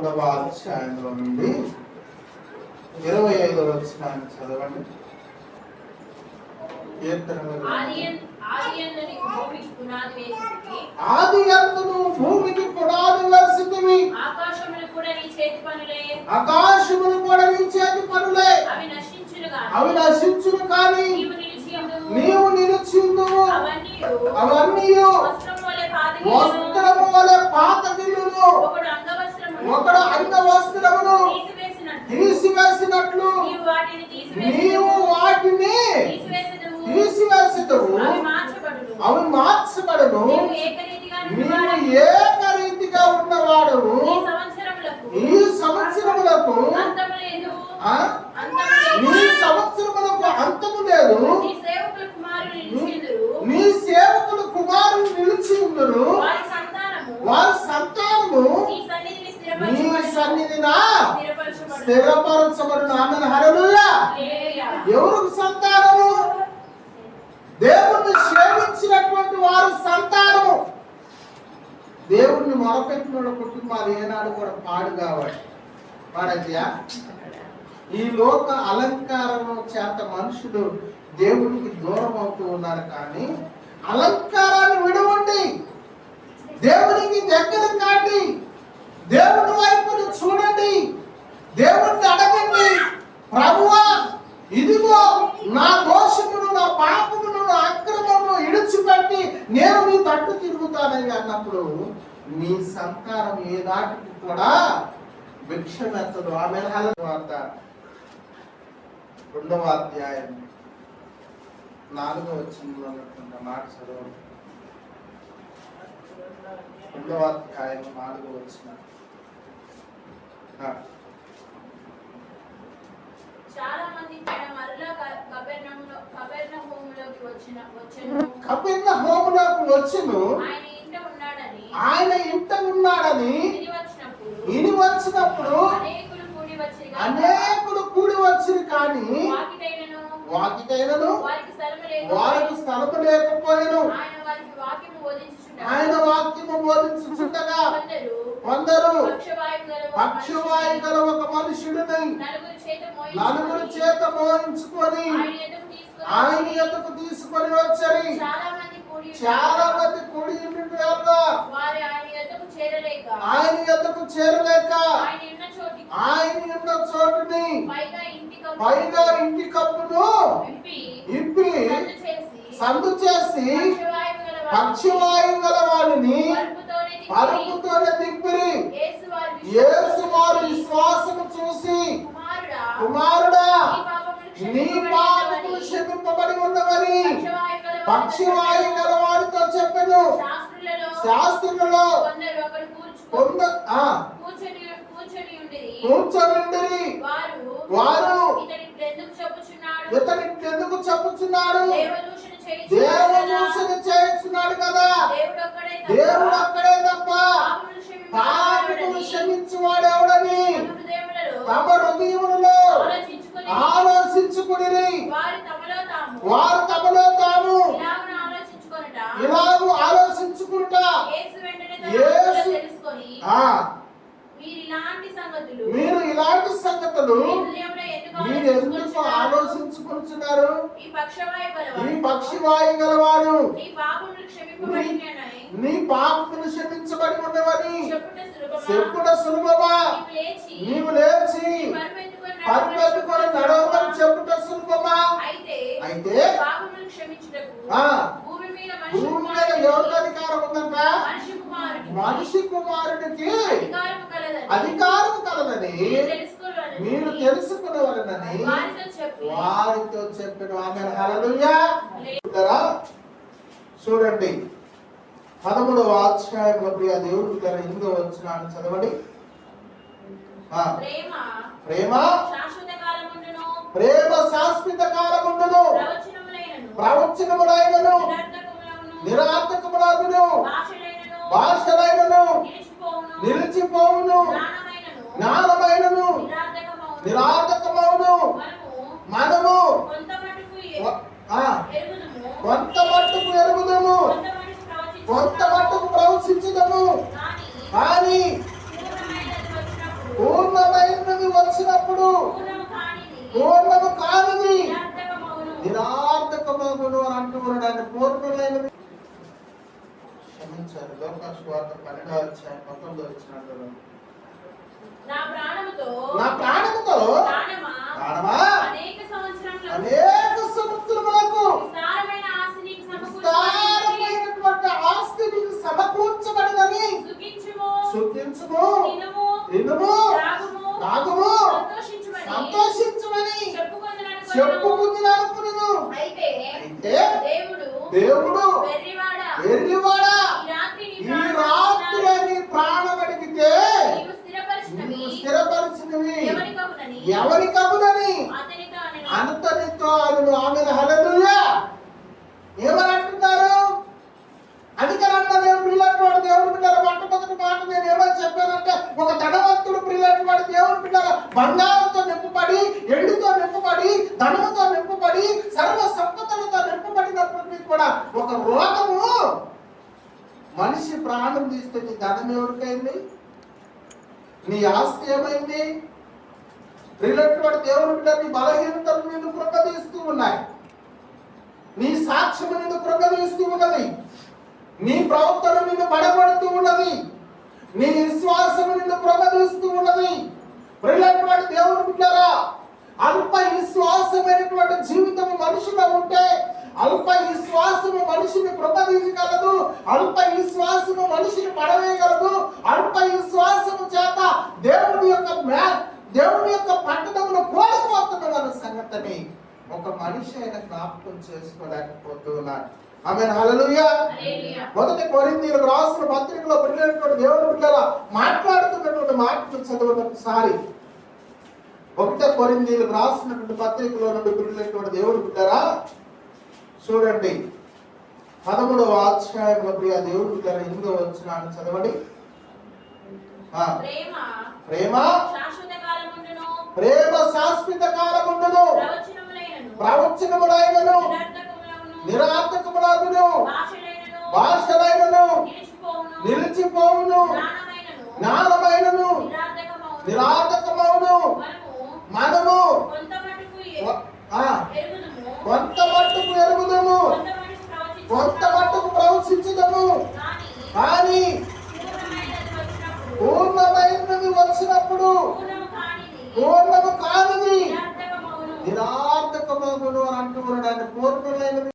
13వ అధ్యాయంలో నుండి 25వ వచనాన్ని చదవండి. ఆదియందును భూమికి పునాది వేసితివి, ఆకాశములు కూడా నీ చేతి పనులే, ఆకాశములు కూడా నీ చేతి పనులే, అవి నశించును కానీ నీవు నిలిచిందువు. అవన్నీ వస్త్రము వలె పాతగిల్లును, ఒకడు అంగవస్త్రమును తీసివేసినట్లు నీవు వాటిని తీసివేసిదవు, అవి మార్చబడును. నీవు ఏకరీతిగా ఉన్నవాడవు, ఈ సంవత్సరములకు నీ సంవత్సరములకు అంతము లేదు. నీ సేవకులు కుమారులు నిలిచి ఉందరు, వారి సంతానము నీ సన్నిధిన స్థిరపరచబడును. ఆమేన్, హల్లెలూయా. ఎవరికి సంతానము? దేవుణ్ణి సేవించినటువంటి వారు సంతానము. దేవుణ్ణి మొరపెట్టిన కుటుంబాలు ఏనాడు కూడా పాడు కావాలి. పాడయ్యా, ఈ లోక అలంకారం చేత మనుషులు దేవునికి దూరం అవుతూ ఉన్నారు. కానీ అలంకారాన్ని విడవండి, దేవునికి దగ్గర కాండి, దేవుని వైపును చూడండి, దేవుణ్ణి అడగండి. ప్రభువా, ఇదిగో నా దోషమును, నా పాపమును, నా అక్రమమును ఇడిచిపెట్టి నేను నీ తట్టు తిరుగుతానని అన్నప్పుడు మీ సంతానం ఏ నాటికి కూడా భిక్షమెత్తదు. ఆమేన్, హల్లెలూయా. 2వ అధ్యాయం 4వ వచనంలో ఉన్నటువంటి మాట చదవండి. 2వ అధ్యాయం 4వ వచనం. చాలా మంది మరలా కపెర్నహూములోకి వచ్చెను. ఆయన ఇంట ఉన్నాడని విని వచ్చినప్పుడు అనేకులు కూడి వచ్చిరు. కానీ వాకిటైనను వారికి స్థలము లేకపోయిను. ఆయన వాక్యము బోధించుచుండగా కొందరు పక్షవాయు గల ఒక మనుషుడిని నలుగురు చేత మోయించుకొని ఆయన ఎద్దకు తీసుకొని వచ్చారు. చాలా మంది కూడి ఆయన ఎద్దకు చేరలేక ఆయన ఉన్న చోటుని పైగా ఇంటి కప్పును ఇప్పి సందు చేసి పక్షవాయువు గల వాడిని పరుపుతోనే తిప్పిరి. యేసు వారి విశ్వాసము చూసి, కుమారుడా, నీ పాపములు క్షమింపబడి ఉన్నవని పక్షవాయువు గల వాడితో చెప్పెను. శాస్త్రులలో కూర్చొని వారు ఇతని ఎందుకు చెప్పుచున్నాడు? దేవదూషణ చేస్తున్నాడు కదా. దేవుడు అక్కడే తప్ప పాపములు క్షమించువాడు ఎవడని తమ హృదయములలో ఆలోచించుకుని వారు తమలో తాము ఇలాగూ ఆలోచించుకుంటా మీరు ఇలాంటి సంగతులు మీరు ఎందుకు ఆలోచించుకుంటున్నారు? ఈ పక్షవాయు గలవారు నీ పాపములు క్షమించబడి ఉన్నవని చెప్పుట సులభమా? నీవు లేచి పరుపెట్టుకొని నడవమని చెప్పుట సులభమా? అయితే భూమి మీద ఎవరికి అధికారం ఉందంట? మనిషి కుమారుడికి అధికారం కలదని మీరు తెలుసుకునేవారని వారితో చెప్పిన. ఆమేన్, హల్లెలూయా. చూడండి 13వ అధ్యాయంలో ప్రియ దేవుడు 8వ వచనాన్ని చదవండి. ప్రేమ శాశ్వత కాలముండును, ప్రవచనములైనను నిరర్థకములగును, భాషలైనను నిలిచిపోవును, జ్ఞానమైనను నిరార్థకమవును. మనము కొంత మట్టుకు ఎరుగుదము, కొంత మట్టుకు ప్రవచించుదము, కానీ పూర్ణము కానిది నిరార్థకమగును అని అంటూ ఉన్నాడు. పూర్ణమైనది క్షమించారు. లోకాసు వార్త 12వ అధ్యాయం 19వ వచనంలో నా ప్రాణముతో ప్రాణమా అనేక సంవత్సరములకు విస్తారమైనటువంటి ఆస్తి నీకు సమకూర్చబడినని సుఖించుము, తినుము, తాగుము, సంతోషించుమని చెప్పుకుంది అనుకును. అయితే దేవుడు వెర్రివాడా, ఈ రాత్రి నీ ప్రాణం అడిగితే నీవు స్థిరపరిచినవి ఎవరికవునని అంతనితో అను. ఆమె హల్లెలూయా. ఏమని అంటున్నారు? అధికారంగా నేను ప్రియులైనవాడు దేవుని బిడ్డల మొట్టమొదటి మాట నేను ఏమని చెప్పానంటే, ఒక ధనవంతుడు ప్రియులైనవాడు దేవుని బిడ్డల బంగారంతో నింపబడి, ఎండుతో నింపబడి, ధనముతో నింపబడి, సర్వ సంపదలతో నింపబడినప్పటికీ కూడా ఒక రోగము మనిషి ప్రాణం తీస్తే నీ ధనం ఎవరికైంది? నీ ఆస్తి ఏమైంది? ప్రియులైనవాడు దేవుని బిడ్డ నీ బలహీనతలు నిన్ను కృంగదీస్తూ ఉన్నాయి. నీ సాక్ష్యము నిన్ను కృంగదీస్తూ ఉన్నది. నీ ప్రవర్తన నిన్ను బడబడుతూ ఉన్నది. నీ విశ్వాసము నిన్ను కృంగదీస్తూ ఉన్నది. ప్రియులైనటువంటి దేవుని బిడ్డలారా, అల్ప విశ్వాసమైనటువంటి జీవితము మనిషిలో ఉంటే అల్ప విశ్వాసము మనిషిని కృంగదీయగలదు. అల్ప విశ్వాసము మనిషిని పడవేయగలదు. అల్ప విశ్వాసము చేత దేవుని యొక్క పట్టణమును కోల్పోతున్న సంగతిని ఒక మనిషి అయిన జ్ఞాపకం చేసుకోలేకపోతున్నాడు. ఆమేన్, హల్లెలూయా. మొదటి కొరింథీయులకు రాసిన పత్రికలో ప్రియులైనటువంటి దేవుని బిడ్డలారా మాట్లాడుతున్నటువంటి మాటలు చదవండి ఒకసారి. 1 కొరింథీయులకు రాసినటువంటి పత్రికలో నుండి ప్రియులైనటువంటి దేవుని బిడ్డలారా చూడండి. 13వ అధ్యాయంలో ప్రియ దేవుని బిడ్డలారా 8వ వచనాన్ని చదవండి. ప్రేమ శాశ్వత కాలముండును, ప్రవచనములైనను నిరార్థకములగును, భాషలైనను నిలిచిపోవును, జ్ఞానమైనను నిరార్థకమవును. మనము కొంత మట్టుకు ఎరుగుదము, కొంత మట్టుకు ప్రవచించుదము, కానీ పూర్ణమైనది వచ్చినప్పుడు పూర్ణము కానిది నిరార్థకమగును అని అంటూ ఉన్నాడు. పూర్ణమైనది